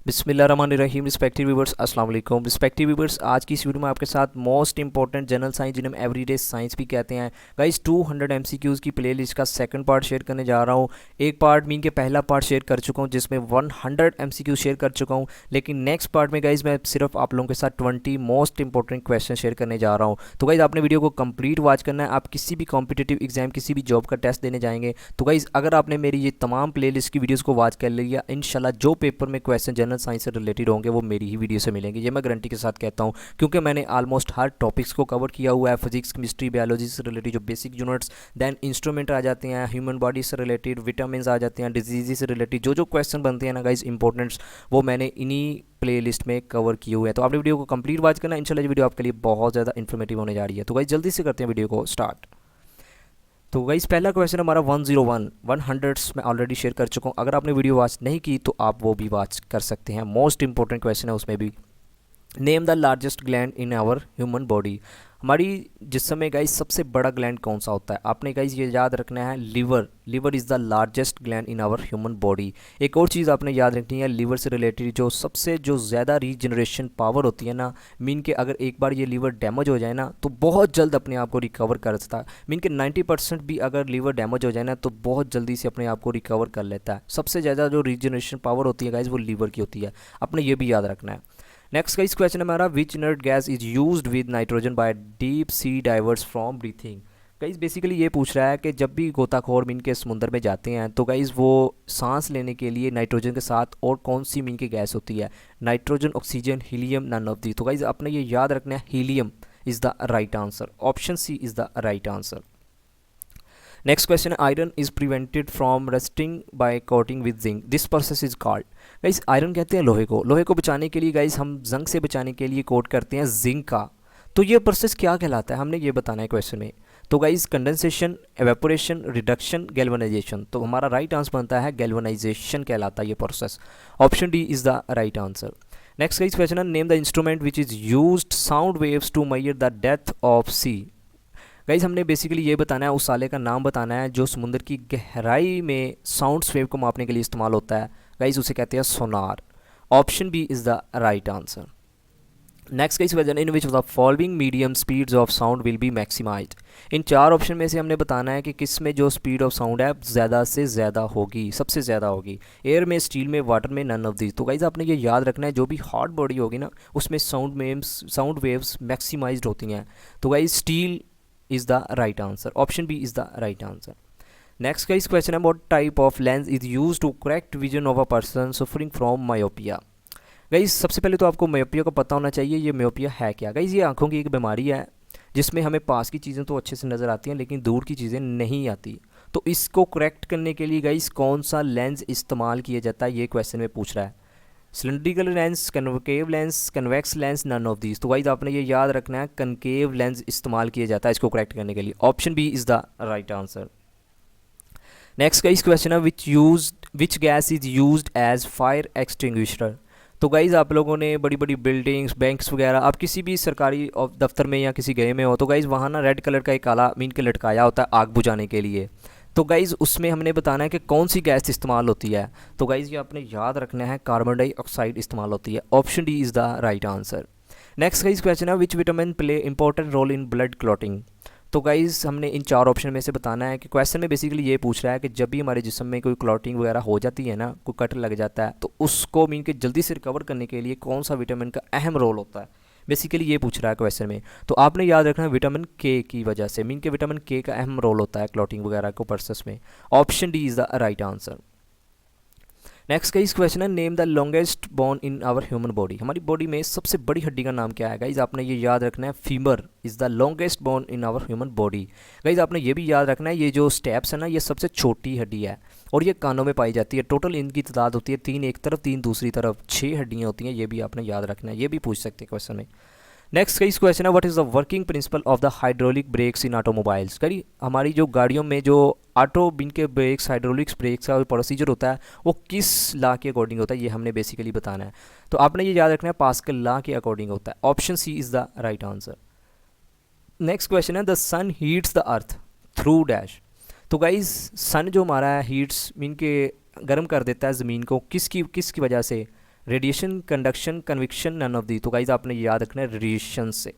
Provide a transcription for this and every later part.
बिस्मिल्लाहिर्रहमानिर्रहीम। Respective viewers, अस्सलाम वालेकुम। रिस्पेक्टिव व्यूवर्स, आज की इस वीडियो में आपके साथ मोस्ट इंपॉर्टेंट जनरल साइंस जिन्हें हम एवरीडे साइंस भी कहते हैं गाइस 200 एमसीक्यूज़ की प्लेलिस्ट का सेकंड पार्ट शेयर करने जा रहा हूँ। एक पार्ट मीन के पहला पार्ट शेयर कर चुका हूँ जिसमें 100 एमसीक्यू शेयर कर चुका हूँ, लेकिन नेक्स्ट पार्ट में गाइस मैं सिर्फ आप लोगों के साथ 20 मोस्ट इंपॉर्टेंट क्वेश्चन शेयर करने जा रहा हूँ। तो गाइस आपने वीडियो को कंप्लीट वॉच करना है। आप किसी भी कॉम्पिटिटिव एग्जाम, किसी भी जॉब का टेस्ट देने जाएंगे तो गाइस अगर आपने मेरी ये तमाम प्लेलिस्ट की वीडियोज़ को वॉच कर लिया, इंशाल्लाह जो पेपर में क्वेश्चन जनरल साइंस से रिलेटेड होंगे वो मेरी ही वीडियो से मिलेंगे। ये मैं गारंटी के साथ कहता हूँ, क्योंकि मैंने ऑलमोस्ट हर टॉपिक्स को कवर किया हुआ है। फिजिक्स, केमिस्ट्री, बायोलॉजी से रिलेटेड जो बेसिक यूनिट्स, देन इंस्ट्रूमेंट आ जाते हैं, ह्यूमन बॉडी से रिलेटेड विटामिन आ जाते हैं, डिजीज़ से रिलेटेड जो जो क्वेश्चन बनते हैं ना गाइस इंपॉर्टेंट्स, वो मैंने इन्हीं प्ले लिस्ट में कवर किए हुए हैं। तो आपने वीडियो को कंप्लीट वॉच करना, इंशाल्लाह ये वीडियो आपके लिए बहुत ज़्यादा इन्फॉर्मेटिव होने जा रही है। तो गाइस जल्दी से करते हैं वीडियो को स्टार्ट। तो गाइस पहला क्वेश्चन हमारा 101 100 में ऑलरेडी शेयर कर चुका हूँ। अगर आपने वीडियो वॉच नहीं की तो आप वो भी वॉच कर सकते हैं। मोस्ट इंपॉर्टेंट क्वेश्चन है उसमें भी। Name the largest gland in our human body. हमारी जिस्म में गाइस सबसे बड़ा ग्लैंड कौन सा होता है? आपने गाइस ये याद रखना है, liver. Liver is the largest gland in our human body. एक और चीज़ आपने याद रखनी है, लिवर से रिलेटेड जो ज़्यादा रीजनरेशन पावर होती है ना, मीन के अगर एक बार ये लिवर डैमेज हो जाए ना तो बहुत जल्द अपने आप को रिकवर कर सकता है। मीन के 90% भी अगर लिवर डैमेज हो जाए ना तो बहुत जल्दी से अपने आप को रिकवर कर लेता है। सबसे ज़्यादा जो रीजनरेशन पावर होती है गाइस वो लिवर की होती है। आपने ये भी याद रखना है। नेक्स्ट का इस क्वेश्चन है हमारा, which inert gas is used with nitrogen by deep sea divers from breathing. Guys basically ये पूछ रहा है कि जब भी गोताखोर मीन के समुंदर में जाते हैं तो गाइस वो सांस लेने के लिए नाइट्रोजन के साथ और कौन सी मीन की गैस होती है? Nitrogen, oxygen, helium, none of the. तो गाइस आपने ये याद रखना है, helium is the right answer. Option C is the right answer. Next question है, iron is prevented from rusting by coating with zinc, this process is called. Guys iron कहते हैं लोहे को। लोहे को बचाने के लिए गाइस हम जंग से बचाने के लिए कोट करते हैं जिंक का। तो ये प्रोसेस क्या कहलाता है, हमने ये बताना है क्वेश्चन में। तो guys condensation, evaporation, reduction, galvanisation. तो हमारा राइट आंसर बनता है गैल्वेनाइजेशन कहलाता है ये process. Option D is the right answer. Next guys question है, name the instrument which is used sound waves to measure the depth of sea. Guys हमने basically ये बताना है, उस साले का नाम बताना है जो समुद्र की गहराई में साउंड वेव को मापने के लिए इस्तेमाल होता है। गाइज उसे कहते हैं sonar. Option B is the right answer. Next guys question, in which of the following medium speeds of sound will be maximized. इन चार ऑप्शन में से हमने बताना है कि किस में जो स्पीड ऑफ साउंड है ज़्यादा से ज़्यादा होगी, सबसे ज़्यादा होगी। एयर में, स्टील में, वाटर में, नन ऑफ दीज। तो गाइज आपने ये याद रखना है, जो भी हॉट बॉडी होगी ना उसमें साउंड वेव्स मैक्सिमाइज्ड होती हैं। तो guys steel is the right answer. Option B is the right answer. Next guys question, about type of lens is used to correct vision of a person suffering from myopia. Guys सबसे पहले तो आपको myopia को पता होना चाहिए, ये myopia है क्या। गाइज ये आंखों की एक बीमारी है जिसमें हमें पास की चीज़ें तो अच्छे से नज़र आती हैं लेकिन दूर की चीज़ें नहीं आती। तो इसको करेक्ट करने के लिए गाइज कौन सा लेंस इस्तेमाल किया जाता है, ये क्वेश्चन में पूछ रहा है। Cylindrical lens, concave lens, convex lens, none of these. तो गाइज आपने ये याद रखना है, कनकेव लेंस इस्तेमाल किया जाता है इसको करेक्ट करने के लिए। Option B is the right answer. Next guys question है, which gas is used as fire extinguisher. तो गाइज आप लोगों ने बड़ी बड़ी बिल्डिंग्स, बैंक्स वगैरह, आप किसी भी सरकारी दफ्तर में या किसी गए में हो तो गाइज वहाँ ना रेड कलर का एक काला मीन के लटकाया होता है आग बुझाने के लिए। तो गाइज़ उसमें हमने बताना है कि कौन सी गैस इस्तेमाल होती है। तो गाइज़ ये आपने याद रखना है, कार्बन डाइऑक्साइड इस्तेमाल होती है। Option D is the right answer. Next guys question है, which vitamin play important role in blood clotting. तो गाइज़ हमने इन चार ऑप्शन में से बताना है कि क्वेश्चन में बेसिकली ये पूछ रहा है कि जब भी हमारे जिस्म में कोई क्लॉटिंग वगैरह हो जाती है ना, कोई कट लग जाता है, तो उसको मीन के जल्दी से रिकवर करने के लिए कौन सा विटामिन का अहम रोल होता है, बेसिकली ये पूछ रहा है क्वेश्चन में। तो आपने याद रखना है विटामिन के की वजह से, मीन के विटामिन के का अहम रोल होता है क्लॉटिंग वगैरह को प्रोसेस में। Option D is the right answer. Next का इस क्वेश्चन है, name the longest bone in our human body. हमारी बॉडी में सबसे बड़ी हड्डी का नाम क्या है? गाइज आपने ये याद रखना है, femur is the longest bone in our human body. Guys आपने ये भी याद रखना है, ये जो स्टेप्स है ना, ये सबसे छोटी हड्डी है और ये कानों में पाई जाती है। टोटल इनकी तादाद होती है 3 एक तरफ, 3 दूसरी तरफ, 6 हड्डियाँ होती हैं। ये भी आपने याद रखना है, ये भी पूछ सकते हैं क्वेश्चन में। नेक्स्ट का इस क्वेश्चन है, what is the working principle of the hydraulic breaks in automobiles. करी हमारी जो गाड़ियों में जो ऑटो बिन के ब्रेक्स, हाइड्रोलिक्स ब्रेक्स का प्रोसीजर होता है वो किस लॉ के अकॉर्डिंग होता है, ये हमने बेसिकली बताना है। तो आपने ये याद रखना है, पास्कल लॉ के अकॉर्डिंग होता है। Option C is the right answer. Next question है, the sun heats the earth through dash. तो गाइज सन जो हमारा है हीट्स मीन के गर्म कर देता है ज़मीन को, किसकी वजह से? Radiation, conduction, convection, none of the. तो गाइज आपने याद रखना है रेडिएशन से।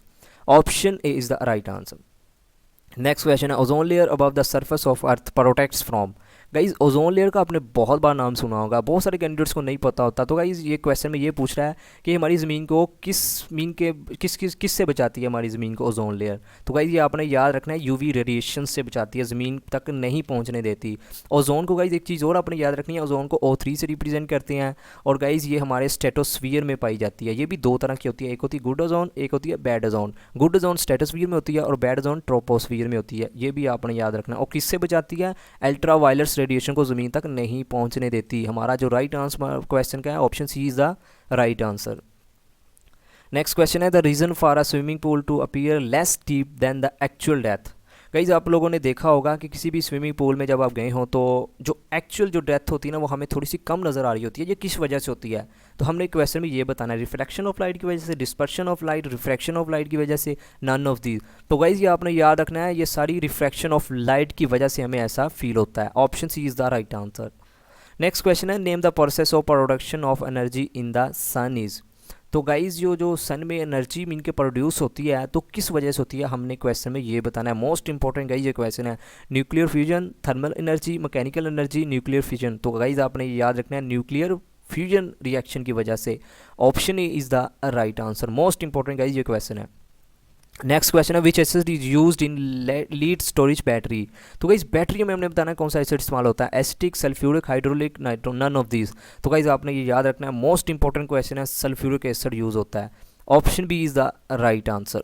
Option A is the right answer. Next question है ozone layer above the surface of earth protects from. Guys ozone layer का आपने बहुत बार नाम सुना होगा, बहुत सारे कैंडिडेट्स को नहीं पता होता। तो गाइज ये क्वेश्चन में ये पूछ रहा है कि हमारी ज़मीन को किस से बचाती है हमारी ज़मीन को ओजोन लेयर। तो गाइज ये आपने याद रखना है यूवी रेडिएशन से बचाती है, ज़मीन तक नहीं पहुंचने देती। ओजोन को गाइज एक चीज़ और आपने याद रखनी है, ओजोन को O3 से रिप्रेजेंट करते हैं। और गाइज ये हमारे स्टेटोस्फीयर में पाई जाती है। ये भी दो तरह की होती है, एक होती है गुड ओजोन, एक होती है bad ozone. Good ozone stratosphere में होती है और बैड ओजोन ट्रोपोस्फीयर में होती है। ये भी आपने याद रखना है। और किससे बचाती है? अल्ट्रा वायलेट्स रेडिएशन को ज़मीन तक नहीं पहुंचने देती। हमारा जो राइट आंसर क्वेश्चन का है option C is the right answer. Next question है the reason for a swimming pool to appear less deep than the actual depth. Guys आप लोगों ने देखा होगा कि किसी भी स्विमिंग पूल में जब आप गए हो तो जो एक्चुअल जो डेप्थ होती है ना वो हमें थोड़ी सी कम नज़र आ रही होती है। ये किस वजह से होती है? तो हमने क्वेश्चन में ये बताना है, रिफ्लेक्शन ऑफ लाइट की वजह से, dispersion of light, refraction of light की वजह से, नन ऑफ दीज। तो गाइज ये आपने याद रखना है, ये सारी रिफ्रैक्शन ऑफ लाइट की वजह से हमें ऐसा फील होता है। Option C is the right answer. Next question है name the process of production of energy in the sun is. तो गाइज जो सन में एनर्जी मीन के प्रोड्यूस होती है तो किस वजह से होती है, हमने क्वेश्चन में ये बताना है। मोस्ट इंपॉर्टेंट गाइज ये क्वेश्चन है। Nuclear fusion, thermal energy, mechanical energy, nuclear fusion. तो गाइज आपने ये याद रखना है न्यूक्लियर फ्यूजन रिएक्शन की वजह से। Option A is the right answer. Most important guys ये क्वेश्चन है। नेक्स्ट क्वेश्चन है विच acid is used in lead storage battery. तो गाइस बैटरी में हमने बताना है कौन सा एसिड इस्तेमाल होता है, acetic, sulphuric, hydraulic, nitro, none of these. तो गाइस आपने ये याद रखना है, मोस्ट इंपॉर्टेंट क्वेश्चन है, सल्फ्यूरिक एसिड यूज होता है। Option B is the right answer.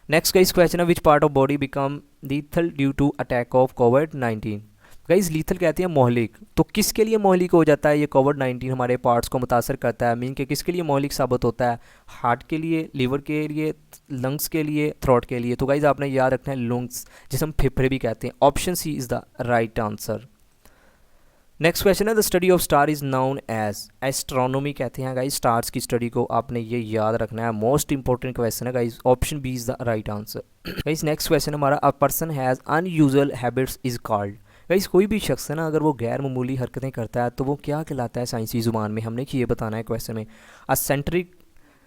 Next guys question है which part of body become lethal due to attack of कोविड-19। गाइज लीथल कहते हैं मोहलिक। तो किसके लिए मोहलिक हो जाता है ये कोविड-19 हमारे पार्ट्स को मुतासर करता है, मीन के किसके लिए मोहलिक साबित होता है? हार्ट के लिए, लीवर के लिए, लंग्स के लिए, थ्रोट के लिए। तो गाइज आपने याद रखना है लंग्स, जिसे हम फेफड़े भी कहते हैं। Option C is the right answer. Next question है the study of star is known as. Astronomy कहते हैं गाइज स्टार्स की स्टडी को, आपने ये याद रखना है। मोस्ट इंपॉर्टेंट क्वेश्चन है guys, option B is the right answer. Guys next question हमारा a person has unusual habits is called. Guys कोई भी शख्स है ना अगर वो गैर मामूली हरकतें करता है तो वो क्या कहलाता है साइंसी ज़ुबान में, हमने ये बताना है क्वेश्चन में। Eccentric,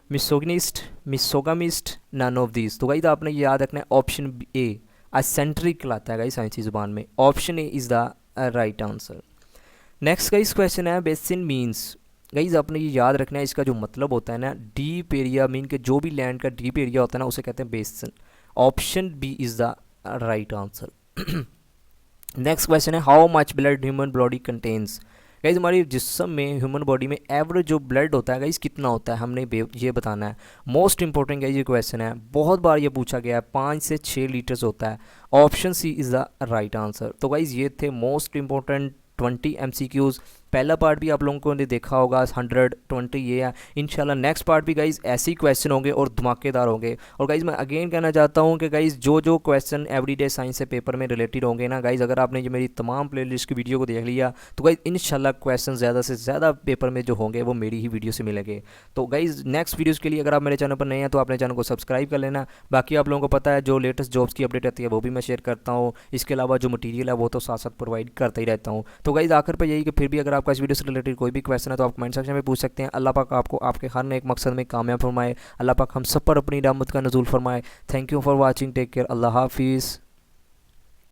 misogynist, misogamist, none of these. तो गाइस आपने याद रखना है ऑप्शन ए असेंट्रिक कहलाता है गाइस साइंसी ज़ुबान में। Option A is the right answer. Next guys question है बेसिन मीन्स। गाइज आपने ये याद रखना है, इसका जो मतलब होता है ना डीप एरिया, मीन के जो भी लैंड का डीप एरिया होता है ना उसे कहते हैं basin. Option B is the right answer. Next question है how much blood human body contains. Guys हमारी जिस्म में, ह्यूमन बॉडी में एवरेज जो ब्लड होता है गाइज कितना होता है, हमने ये बताना है। मोस्ट इंपॉर्टेंट गाइज ये क्वेश्चन है, बहुत बार ये पूछा गया है, 5 से 6 लीटर्स होता है। Option C is the right answer. तो गाइज ये थे मोस्ट इंपॉर्टेंट 20 MCQs। पहला पार्ट भी आप लोगों को ने देखा होगा 120 ये है। इंशाल्लाह नेक्स्ट पार्ट भी गाइज ऐसे ही क्वेश्चन होंगे और धमाकेदार होंगे। और गाइज मैं अगेन कहना चाहता हूँ कि गाइज जो क्वेश्चन एवरीडे साइंस से पेपर में रिलेटेड होंगे ना गाइज, अगर आपने ये मेरी तमाम प्लेलिस्ट की वीडियो को देख लिया तो गाइज इंशाल्लाह क्वेश्चन ज़्यादा से ज़्यादा पेपर में जो होंगे वो मेरी ही वीडियो से मिलेंगे। तो गाइज नेक्स्ट वीडियोज़ के लिए अगर आप मेरे चैनल पर नए हैं तो अपने चैनल को सब्सक्राइब कर लेना। बाकी आप लोगों को पता है जो लेटेस्ट जॉब्स की अपडेट आती है वो भी मैं शेयर करता हूँ। इसके अलावा जो मटीरियल है वो तो साथ साथ प्रोवाइड करता ही रहता हूँ। तो गाइज आखिर पर यही कि फिर भी अगर आपका इस वीडियो से रिलेटेड कोई भी क्वेश्चन है तो आप कमेंट सेक्शन में पूछ सकते हैं। अल्लाह पाक आपको आपके हर नेक मकसद में कामयाब फरमाए। अल्लाह पाक हम सब पर अपनी रहमत का नज़ूल फरमाए। Thank you for watching, take care, अल्लाह हाफिज़।